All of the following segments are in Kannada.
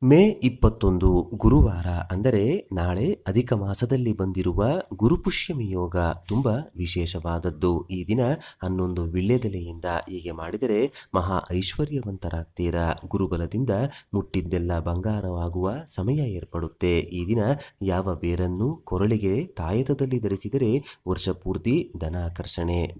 ಮೇ 21 ಗುರುವಾರ ಅಂದರೆ ನಾಳೆ ಅಧಿಕ ಮಾಸದಲ್ಲಿ ಬಂದಿರುವ ಗುರುಪುಷ್ಯಮಿ ಯೋಗ ತುಂಬ ವಿಶೇಷವಾದದ್ದು. ಈ ದಿನ 11 ವೀಳ್ಯದೆಲೆಯಿಂದ ಹೀಗೆ ಮಾಡಿದರೆ ಮಹಾ ಐಶ್ವರ್ಯವಂತರಾಗ್ತೀರಾ. ಗುರುಬಲದಿಂದ ಮುಟ್ಟಿದ್ದೆಲ್ಲ ಬಂಗಾರವಾಗುವ ಸಮಯ ಏರ್ಪಡುತ್ತೆ. ಈ ದಿನ ಯಾವ ಬೇರನ್ನು ಕೊರಳಿಗೆ ತಾಯತದಲ್ಲಿ ಧರಿಸಿದರೆ ವರ್ಷ ಪೂರ್ತಿ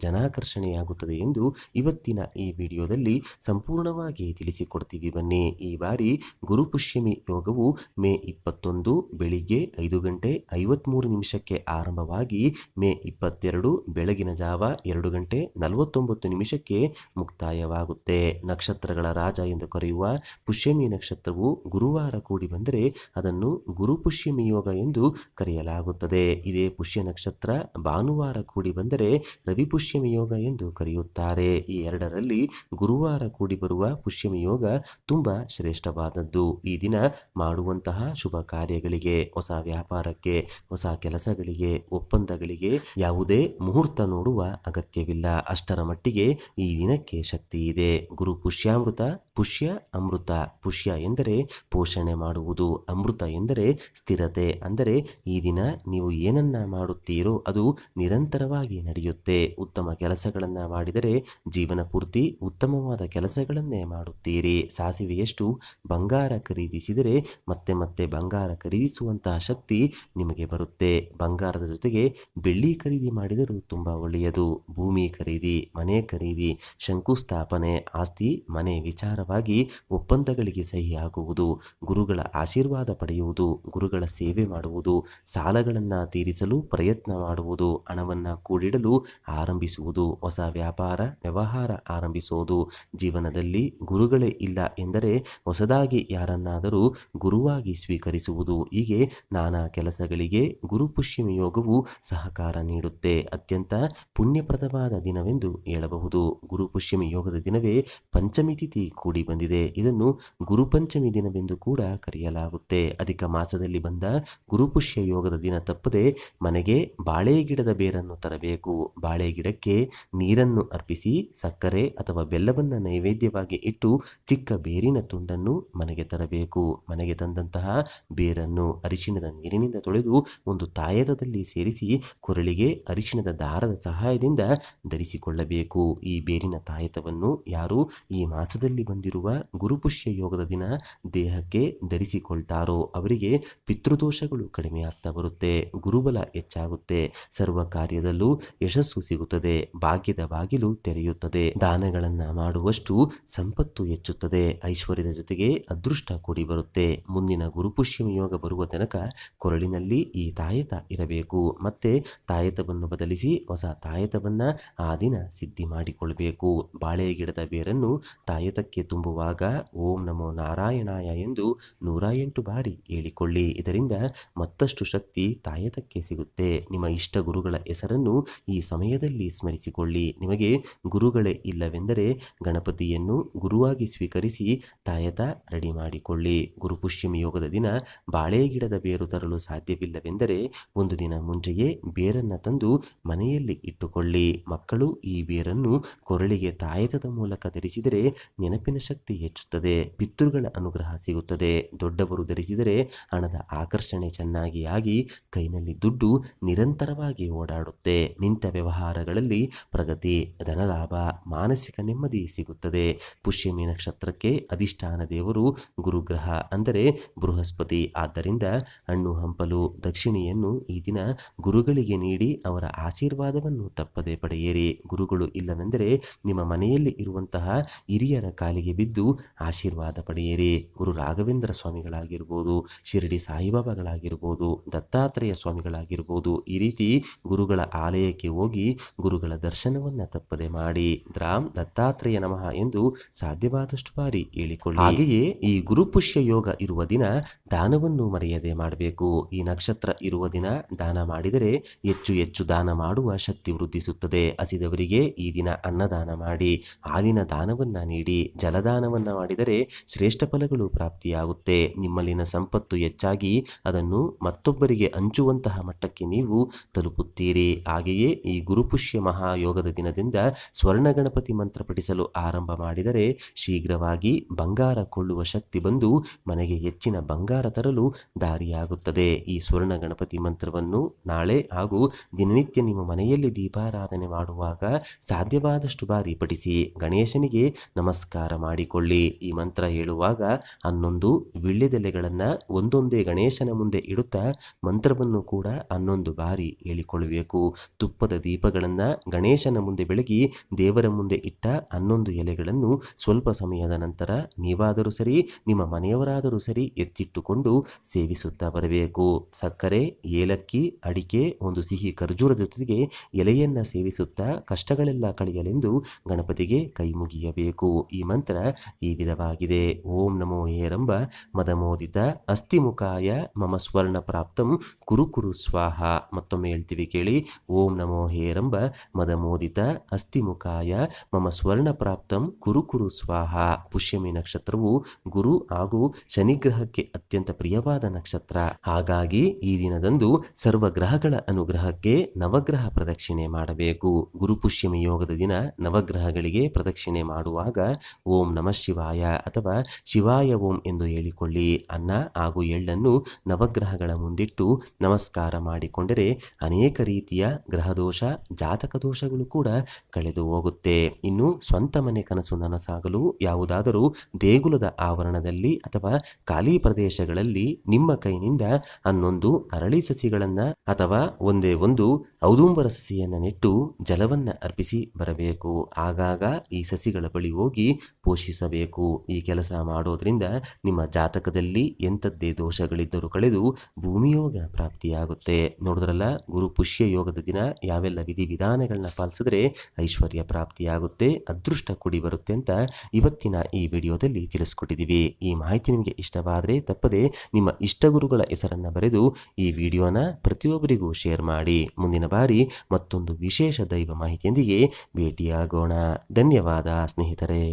ಜನಾಕರ್ಷಣೆಯಾಗುತ್ತದೆ ಎಂದು ಇವತ್ತಿನ ಈ ವಿಡಿಯೋದಲ್ಲಿ ಸಂಪೂರ್ಣವಾಗಿ ತಿಳಿಸಿಕೊಡ್ತೀವಿ. ಬನ್ನಿ. ಈ ಬಾರಿ ಗುರುಪುಷ್ಯಮಿ ಯೋಗವು ಮೇ 21 ಬೆಳಿಗ್ಗೆ 5:53 ಆರಂಭವಾಗಿ ಮೇ 22 ಬೆಳಗಿನ ಜಾವ 2:49 ಮುಕ್ತಾಯವಾಗುತ್ತೆ. ನಕ್ಷತ್ರಗಳ ರಾಜ ಎಂದು ಕರೆಯುವ ಪುಷ್ಯಮಿ ನಕ್ಷತ್ರವು ಗುರುವಾರ ಕೂಡಿ ಬಂದರೆ ಅದನ್ನು ಗುರುಪುಷ್ಯಮಿ ಯೋಗ ಎಂದು ಕರೆಯಲಾಗುತ್ತದೆ. ಇದೇ ಪುಷ್ಯ ನಕ್ಷತ್ರ ಭಾನುವಾರ ಕೂಡಿ ಬಂದರೆ ರವಿಪುಷ್ಯಮಿ ಯೋಗ ಎಂದು ಕರೆಯುತ್ತಾರೆ. ಈ ಎರಡರಲ್ಲಿ ಗುರುವಾರ ಕೂಡಿ ಬರುವ ಪುಷ್ಯಮಿ ಯೋಗ ತುಂಬಾ ಶ್ರೇಷ್ಠವಾದದ್ದು. ಈ ದಿನ ಮಾಡುವಂತಹ ಶುಭ ಕಾರ್ಯಗಳಿಗೆ, ಹೊಸ ವ್ಯಾಪಾರಕ್ಕೆ, ಹೊಸ ಕೆಲಸಗಳಿಗೆ, ಒಪ್ಪಂದಗಳಿಗೆ ಯಾವುದೇ ಮುಹೂರ್ತ ನೋಡುವ ಅಗತ್ಯವಿಲ್ಲ. ಅಷ್ಟರ ಮಟ್ಟಿಗೆ ಈ ದಿನಕ್ಕೆ ಶಕ್ತಿ ಇದೆ. ಗುರು ಪುಷ್ಯಾಮೃತ, ಪುಷ್ಯ ಅಮೃತ. ಪುಷ್ಯ ಎಂದರೆ ಪೋಷಣೆ ಮಾಡುವುದು, ಅಮೃತ ಎಂದರೆ ಸ್ಥಿರತೆ. ಅಂದರೆ ಈ ದಿನ ನೀವು ಏನನ್ನ ಮಾಡುತ್ತೀರೋ ಅದು ನಿರಂತರವಾಗಿ ನಡೆಯುತ್ತೆ. ಉತ್ತಮ ಕೆಲಸಗಳನ್ನ ಮಾಡಿದರೆ ಜೀವನ ಪೂರ್ತಿ ಉತ್ತಮವಾದ ಕೆಲಸಗಳನ್ನೇ ಮಾಡುತ್ತೀರಿ. ಸಾಸಿವೆಯಷ್ಟು ಬಂಗಾರ ಖರೀದಿಸಿದರೆ ಮತ್ತೆ ಮತ್ತೆ ಬಂಗಾರ ಖರೀದಿಸುವಂತಹ ಶಕ್ತಿ ನಿಮಗೆ ಬರುತ್ತೆ. ಬಂಗಾರದ ಜೊತೆಗೆ ಬೆಳ್ಳಿ ಖರೀದಿ ಮಾಡಿದರೂ ತುಂಬ ಒಳ್ಳೆಯದು. ಭೂಮಿ ಖರೀದಿ, ಮನೆ ಖರೀದಿ, ಶಂಕುಸ್ಥಾಪನೆ, ಆಸ್ತಿ ಮನೆ ವಿಚಾರವಾಗಿ ಒಪ್ಪಂದಗಳಿಗೆ ಸಹಿ ಹಾಕುವುದು, ಗುರುಗಳ ಆಶೀರ್ವಾದ ಪಡೆಯುವುದು, ಗುರುಗಳ ಸೇವೆ ಮಾಡುವುದು, ಸಾಲಗಳನ್ನು ತೀರಿಸಲು ಪ್ರಯತ್ನ ಮಾಡುವುದು, ಹಣವನ್ನು ಕೂಡಿಡಲು ಆರಂಭಿಸುವುದು, ಹೊಸ ವ್ಯವಹಾರ ಆರಂಭಿಸುವುದು. ಜೀವನದಲ್ಲಿ ಗುರುಗಳೇ ಇಲ್ಲ ಎಂದರೆ ಹೊಸದಾಗಿ ಯಾರನ್ನಾದರೂ ಗುರುವಾಗಿ ಸ್ವೀಕರಿಸುವುದು. ಹೀಗೆ ನಾನಾ ಕೆಲಸಗಳಿಗೆ ಗುರುಪುಷ್ಯಮಿ ಯೋಗವು ಸಹಕಾರ ನೀಡುತ್ತೆ. ಅತ್ಯಂತ ಪುಣ್ಯಪ್ರದವಾದ ದಿನವೆಂದು ಹೇಳಬಹುದು. ಗುರುಪುಷ್ಯಮಿ ಯೋಗದ ದಿನವೇ ಪಂಚಮಿ ತಿಥಿ ಕೂಡಿ ಬಂದಿದೆ. ಇದನ್ನು ಗುರುಪಂಚಮಿ ದಿನವೆಂದು ಕೂಡ ಕರೆಯಲಾಗುತ್ತೆ. ಅಧಿಕ ಮಾಸದಲ್ಲಿ ಬಂದ ಗುರುಪುಷ್ಯ ಯೋಗದ ದಿನ ತಪ್ಪದೆ ಮನೆಗೆ ಬಾಳೆ ಗಿಡದ ಬೇರನ್ನು ತರಬೇಕು. ಬಾಳೆ ಗಿಡಕ್ಕೆ ನೀರನ್ನು ಅರ್ಪಿಸಿ ಸಕ್ಕರೆ ಅಥವಾ ಬೆಲ್ಲವನ್ನು ನೈವೇದ್ಯವಾಗಿ ಇಟ್ಟು ಚಿಕ್ಕ ಬೇರಿನ ತುಂಡನ್ನು ಮನೆಗೆ ತರಬೇಕು. ಮನೆಗೆ ತಂದಂತಹ ಬೇರನ್ನು ಅರಿಶಿಣದ ನೀರಿನಿಂದ ತೊಳೆದು ಒಂದು ತಾಯತದಲ್ಲಿ ಸೇರಿಸಿ ಕೊರಳಿಗೆ ಅರಿಶಿಣದ ದಾರದ ಸಹಾಯದಿಂದ ಧರಿಸಿಕೊಳ್ಳಬೇಕು. ಈ ಬೇರಿನ ತಾಯತವನ್ನು ಯಾರು ಈ ಮಾಸದಲ್ಲಿ ಬಂದಿರುವ ಗುರುಪುಷ್ಯ ಯೋಗದ ದಿನ ದೇಹಕ್ಕೆ ಧರಿಸಿಕೊಳ್ತಾರೋ ಅವರಿಗೆ ಪಿತೃದೋಷಗಳು ಕಡಿಮೆಯಾಗ್ತಾ ಬರುತ್ತೆ, ಗುರುಬಲ ಹೆಚ್ಚಾಗುತ್ತೆ, ಸರ್ವ ಕಾರ್ಯದಲ್ಲೂ ಯಶಸ್ಸು ಸಿಗುತ್ತದೆ, ಭಾಗ್ಯದ ಬಾಗಿಲು ತೆರೆಯುತ್ತದೆ, ದಾನಗಳನ್ನ ಮಾಡುವಷ್ಟು ಸಂಪತ್ತು ಹೆಚ್ಚುತ್ತದೆ, ಐಶ್ವರ್ಯದ ಜೊತೆಗೆ ಅದೃಷ್ಟ ಕೂಡಿ ಬರುತ್ತೆ. ಮುಂದಿನ ಗುರುಪುಷ್ಯಮಿ ಯೋಗ ಬರುವ ತನಕ ಕೊರಳಿನಲ್ಲಿ ಈ ತಾಯತ ಇರಬೇಕು. ಮತ್ತೆ ತಾಯತವನ್ನು ಬದಲಿಸಿ ಹೊಸ ತಾಯತವನ್ನ ಆ ದಿನ ಸಿದ್ಧಿ ಮಾಡಿಕೊಳ್ಬೇಕು. ಬಾಳೆ ಗಿಡದ ಬೇರನ್ನು ತಾಯತಕ್ಕೆ ತುಂಬುವಾಗ ಓಂ ನಮೋ ನಾರಾಯಣಾಯ ಎಂದು 108 ಬಾರಿ ಹೇಳಿಕೊಳ್ಳಿ. ಇದರಿಂದ ಮತ್ತಷ್ಟು ಶಕ್ತಿ ತಾಯತಕ್ಕೆ ಸಿಗುತ್ತೆ. ನಿಮ್ಮ ಇಷ್ಟ ಗುರುಗಳ ಹೆಸರನ್ನು ಈ ಸಮಯದಲ್ಲಿ ಸ್ಮರಿಸಿಕೊಳ್ಳಿ. ನಿಮಗೆ ಗುರುಗಳೇ ಇಲ್ಲವೆಂದರೆ ಗಣಪತಿಯನ್ನು ಗುರುವಾಗಿ ಸ್ವೀಕರಿಸಿ ತಾಯತ ರೆಡಿ ಮಾಡಿಕೊಳ್ಳಿ. ಗುರುಪುಷ್ಯಮಿ ಯೋಗದ ದಿನ ಬಾಳೆ ಗಿಡದ ಬೇರು ತರಲು ಸಾಧ್ಯವಿಲ್ಲವೆಂದರೆ ಒಂದು ದಿನ ಮುಂಚೆಯೇ ಬೇರನ್ನು ತಂದು ಮನೆಯಲ್ಲಿ ಇಟ್ಟುಕೊಳ್ಳಿ. ಮಕ್ಕಳು ಈ ಬೇರನ್ನು ಕೊರಳಿಗೆ ತಾಯತದ ಮೂಲಕ ಧರಿಸಿದರೆ ನೆನಪಿನ ಶಕ್ತಿ ಹೆಚ್ಚುತ್ತದೆ, ಪಿತೃಗಳ ಅನುಗ್ರಹ ಸಿಗುತ್ತದೆ. ದೊಡ್ಡವರು ಧರಿಸಿದರೆ ಹಣದ ಆಕರ್ಷಣೆ ಚೆನ್ನಾಗಿ ಆಗಿ ಕೈನಲ್ಲಿ ದುಡ್ಡು ನಿರಂತರವಾಗಿ ಓಡಾಡುತ್ತೆ. ನಿಂತ ವ್ಯವಹಾರಗಳಲ್ಲಿ ಪ್ರಗತಿ, ಧನಲಾಭ, ಮಾನಸಿಕ ನೆಮ್ಮದಿ ಸಿಗುತ್ತದೆ. ಪುಷ್ಯಮಿ ನಕ್ಷತ್ರಕ್ಕೆ ಅಧಿಷ್ಠಾನ ದೇವರು ಗುರುಗ್ರಹ ಅಂದರೆ ಬೃಹಸ್ಪತಿ. ಆದ್ದರಿಂದ ಹಣ್ಣು ಹಂಪಲು ದಕ್ಷಿಣೆಯನ್ನು ಈ ದಿನ ಗುರುಗಳಿಗೆ ನೀಡಿ ಅವರ ಆಶೀರ್ವಾದವನ್ನು ತಪ್ಪದೆ ಪಡೆಯಿರಿ. ಗುರುಗಳು ಇಲ್ಲವೆಂದರೆ ನಿಮ್ಮ ಮನೆಯಲ್ಲಿ ಇರುವಂತಹ ಹಿರಿಯರ ಕಾಲಿಗೆ ಬಿದ್ದು ಆಶೀರ್ವಾದ ಪಡೆಯಿರಿ. ಗುರು ರಾಘವೇಂದ್ರ ಸ್ವಾಮಿಗಳಾಗಿರ್ಬೋದು, ಶಿರಡಿ ಸಾಯಿಬಾಬಾಗಳಾಗಿರ್ಬೋದು, ದತ್ತಾತ್ರೇಯ ಸ್ವಾಮಿಗಳಾಗಿರ್ಬೋದು, ಈ ರೀತಿ ಗುರುಗಳ ಆಲಯಕ್ಕೆ ಹೋಗಿ ಗುರುಗಳ ದರ್ಶನವನ್ನ ತಪ್ಪದೆ ಮಾಡಿ ದತ್ತಾತ್ರೇಯ ನಮಃ ಎಂದು ಸಾಧ್ಯವಾದಷ್ಟು ಬಾರಿ ಹೇಳಿಕೊಳ್ಳಿ. ಹಾಗೆಯೇ ಈ ಗುರುಪುಷ್ಯ ಯೋಗ ಇರುವ ದಿನ ದಾನವನ್ನು ಮರೆಯದೆ ಮಾಡಬೇಕು. ಈ ನಕ್ಷತ್ರ ಇರುವ ದಿನ ದಾನ ಮಾಡಿದರೆ ಹೆಚ್ಚು ಹೆಚ್ಚು ದಾನ ಮಾಡುವ ಶಕ್ತಿ ವೃದ್ಧಿಸುತ್ತದೆ. ಹಸಿದವರಿಗೆ ಈ ದಿನ ಅನ್ನದಾನ ಮಾಡಿ, ಹಾಲಿನ ದಾನವನ್ನ ನೀಡಿ, ಜಲದಾನವನ್ನ ಮಾಡಿದರೆ ಶ್ರೇಷ್ಠ ಫಲಗಳು ಪ್ರಾಪ್ತಿಯಾಗುತ್ತೆ. ನಿಮ್ಮಲ್ಲಿನ ಸಂಪತ್ತು ಹೆಚ್ಚಾಗಿ ಅದನ್ನು ಮತ್ತೊಬ್ಬರಿಗೆ ಹಂಚುವಂತಹ ಮಟ್ಟಕ್ಕೆ ನೀವು ತಲುಪುತ್ತೀರಿ. ಹಾಗೆಯೇ ಈ ಗುರುಪುಷ್ಯ ಮಹಾಯೋಗದ ದಿನದಿಂದ ಸ್ವರ್ಣ ಗಣಪತಿ ಮಂತ್ರ ಪಠಿಸಲು ಆರಂಭ ಮಾಡಿದರೆ ಶೀಘ್ರವಾಗಿ ಬಂಗಾರ ಕೊಳ್ಳುವ ಶಕ್ತಿ ಬಂದು ಮನೆಗೆ ಹೆಚ್ಚಿನ ಬಂಗಾರ ತರಲು ದಾರಿಯಾಗುತ್ತದೆ. ಈ ಸ್ವರ್ಣ ಗಣಪತಿ ಮಂತ್ರವನ್ನು ನಾಳೆ ಹಾಗೂ ದಿನನಿತ್ಯ ನಿಮ್ಮ ಮನೆಯಲ್ಲಿ ದೀಪಾರಾಧನೆ ಮಾಡುವಾಗ ಸಾಧ್ಯವಾದಷ್ಟು ಬಾರಿ ಪಠಿಸಿ ಗಣೇಶನಿಗೆ ನಮಸ್ಕಾರ ಮಾಡಿಕೊಳ್ಳಿ. ಈ ಮಂತ್ರ ಹೇಳುವಾಗ 11 ವೀಳ್ಯದೆಲೆಗಳನ್ನು ಒಂದೊಂದೇ ಗಣೇಶನ ಮುಂದೆ ಇಡುತ್ತಾ ಮಂತ್ರವನ್ನು ಕೂಡ 11 ಬಾರಿ ಹೇಳಿಕೊಳ್ಳಬೇಕು. ತುಪ್ಪದ ದೀಪಗಳನ್ನು ಗಣೇಶನ ಮುಂದೆ ಬೆಳಗಿ ದೇವರ ಮುಂದೆ ಇಟ್ಟ 11 ಎಲೆಗಳನ್ನು ಸ್ವಲ್ಪ ಸಮಯದ ನಂತರ ನೀವಾದರೂ ಸರಿ ನಿಮ್ಮ ಮನೆಯವರಾದರೂ ಸರಿ ಎತ್ತಿಟ್ಟುಕೊಂಡು ಸೇವಿಸುತ್ತಾ ಬರಬೇಕು. ಸಕ್ಕರೆ, ಏಲಕ್ಕಿ, ಅಡಿಕೆ, ಒಂದು ಸಿಹಿ ಖರ್ಜೂರದ ಜೊತೆಗೆ ಎಲೆಯನ್ನು ಸೇವಿಸುತ್ತಾ ಕಷ್ಟಗಳೆಲ್ಲ ಕಳೆಯಲೆಂದು ಗಣಪತಿಗೆ ಕೈ ಮುಗಿಯಬೇಕು. ಈ ಮಂತ್ರ ಈ ವಿಧವಾಗಿದೆ. ಓಂ ನಮೋ ಹೇರಂಬ ಮದಮೋದಿತ ಅಸ್ಥಿಮುಖಾಯ ಮಮ ಸ್ವರ್ಣ ಪ್ರಾಪ್ತಂ ಕುರು ಕುರು ಸ್ವಾಹ. ಮತ್ತೊಮ್ಮೆ ಹೇಳ್ತೀವಿ ಕೇಳಿ. ಓಂ ನಮೋ ಹೇರಂಬ ಮದಮೋದಿತ ಅಸ್ಥಿಮುಖಾಯ ಮಮ ಸ್ವರ್ಣ ಪ್ರಾಪ್ತಂ ಕುರು ಕುರು ಸ್ವಾಹ. ಪುಷ್ಯಮಿ ನಕ್ಷತ್ರವು ಗುರು ಹಾಗೂ ಶನಿಗ್ರಹಕ್ಕೆ ಅತ್ಯಂತ ಪ್ರಿಯವಾದ ನಕ್ಷತ್ರ. ಹಾಗಾಗಿ ಈ ದಿನದಂದು ಸರ್ವ ಗ್ರಹಗಳ ಅನುಗ್ರಹಕ್ಕೆ ನವಗ್ರಹ ಪ್ರದಕ್ಷಿಣೆ ಮಾಡಬೇಕು. ಗುರುಪುಷ್ಯಮಿ ಯೋಗದ ದಿನ ನವಗ್ರಹಗಳಿಗೆ ಪ್ರದಕ್ಷಿಣೆ ಮಾಡುವಾಗ ಓಂ ನಮಃ ಶಿವಾಯ ಅಥವಾ ಶಿವಾಯ ಓಂ ಎಂದು ಹೇಳಿಕೊಳ್ಳಿ. ಅನ್ನ ಹಾಗೂ ಎಳ್ಳನ್ನು ನವಗ್ರಹಗಳ ಮುಂದಿಟ್ಟು ನಮಸ್ಕಾರ ಮಾಡಿಕೊಂಡರೆ ಅನೇಕ ರೀತಿಯ ಗ್ರಹದೋಷ, ಜಾತಕ ದೋಷಗಳು ಕೂಡ ಕಳೆದು ಹೋಗುತ್ತೆ. ಇನ್ನು ಸ್ವಂತ ಮನೆ ಕನಸು ನನಸಾಗಲು ಯಾವುದಾದರೂ ದೇಗುಲದ ಆವರಣದಲ್ಲಿ ಅಥವಾ ಖಾಲಿ ಪ್ರದೇಶಗಳಲ್ಲಿ ನಿಮ್ಮ ಕೈನಿಂದ 11 ಅರಳಿ ಸಸಿಗಳನ್ನು ಅಥವಾ ಒಂದೇ ಒಂದು ಔದುಂಬರ ಸಸಿಯನ್ನು ನೆಟ್ಟು ಜಲವನ್ನು ಅರ್ಪಿಸಿ ಬರಬೇಕು. ಆಗಾಗ ಈ ಸಸಿಗಳ ಬಳಿ ಹೋಗಿ ಪೋಷಿಸಬೇಕು. ಈ ಕೆಲಸ ಮಾಡೋದ್ರಿಂದ ನಿಮ್ಮ ಜಾತಕದಲ್ಲಿ ಎಂಥದ್ದೇ ದೋಷಗಳಿದ್ದರೂ ಕಳೆದು ಭೂಮಿಯೋಗ ಪ್ರಾಪ್ತಿಯಾಗುತ್ತೆ. ನೋಡಿದ್ರಲ್ಲ, ಗುರು ಪುಷ್ಯ ಯೋಗದ ದಿನ ಯಾವೆಲ್ಲ ವಿಧಿವಿಧಾನಗಳನ್ನ ಪಾಲಿಸಿದ್ರೆ ಐಶ್ವರ್ಯ ಪ್ರಾಪ್ತಿಯಾಗುತ್ತೆ, ಅದೃಷ್ಟ ಕೂಡಿ ಬರುತ್ತೆ ಅಂತ ಇವತ್ತಿನ ಈ ವಿಡಿಯೋದಲ್ಲಿ ತಿಳಿಸ್ಕೊಟ್ಟಿದ್ದೀವಿ. ಈ ಮಾಹಿತಿ ನಿಮಗೆ ಇಷ್ಟವಾದರೆ ತಪ್ಪದೆ ನಿಮ್ಮ ಇಷ್ಟ ಗುರುಗಳ ಹೆಸರನ್ನು ಬರೆದು ಈ ವಿಡಿಯೋನ ಪ್ರತಿಯೊಬ್ಬರಿಗೂ ಶೇರ್ ಮಾಡಿ. ಮುಂದಿನ ಬಾರಿ ಮತ್ತೊಂದು ವಿಶೇಷ ದೈವ ಮಾಹಿತಿಯೊಂದಿಗೆ ಭೇಟಿಯಾಗೋಣ. ಧನ್ಯವಾದ ಸ್ನೇಹಿತರೆ.